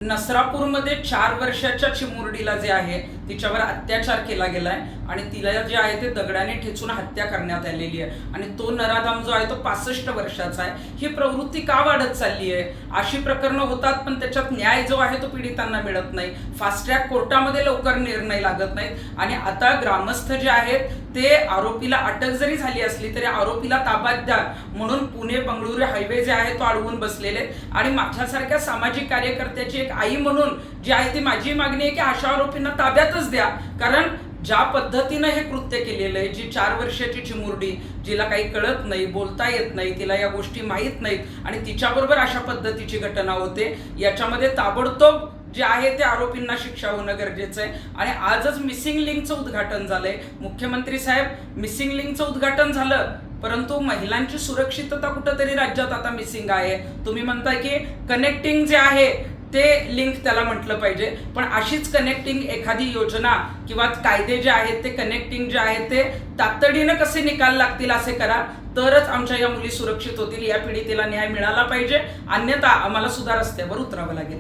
नसरापूरमध्ये 4 वर्षाच्या चिमुरडीला जे आहे तिच्यावर अत्याचार केला गेलाय आणि तिला जे आहे ते दगडाने ठेचून हत्या करण्यात आलेली आहे आणि तो नराधाम जो आहे तो 65 वर्षाचा आहे। ही प्रवृत्ती का वाढत चालली आहे? अशी प्रकरणं होतात पण त्याच्यात न्याय जो आहे तो पीडितांना मिळत नाही। फास्ट ट्रॅक कोर्टामध्ये लवकर निर्णय लागत नाहीत आणि आता ग्रामस्थ जे आहेत ते आरोपीला अटक जरी झाली असली तरी आरोपीला ताब्यात द्या म्हणून पुणे बंगळुरू हायवे जे आहे तो अडवून बसलेले आणि माझ्यासारख्या सामाजिक कार्यकर्त्याची एक आई म्हणून जी आहे ती माझी मागणी आहे की अशा आरोपींना ताब्यातच द्या। कारण ज्या पद्धतीनं हे कृत्य केलेलं आहे, जी 4 वर्षाची चिमुरडी जिला काही कळत नाही, बोलता येत नाही, तिला या गोष्टी माहीत नाहीत आणि तिच्याबरोबर अशा पद्धतीची घटना होते, याच्यामध्ये ताबडतोब जे आहे ते आरोपींना शिक्षा होणं गरजेचं आहे। आणि आजच मिसिंग लिंकचं उद्घाटन झालंय। मुख्यमंत्री साहेब, मिसिंग लिंकचं उद्घाटन झालं परंतु महिलांची सुरक्षितता कुठंतरी राज्यात आता मिसिंग आहे। तुम्ही म्हणताय की कनेक्टिंग जे आहे ते लिंक त्याला म्हटलं पाहिजे, पण अशीच कनेक्टिंग एखादी योजना किंवा कायदे जे आहेत ते कनेक्टिंग जे आहे ते तातडीनं कसे निकाल लागतील असे करा, तरच आमच्या या मुली सुरक्षित होतील। या पीडितेला न्याय मिळाला पाहिजे, अन्यथा आम्हाला सुद्धा रस्त्यावर उतरावं लागेल।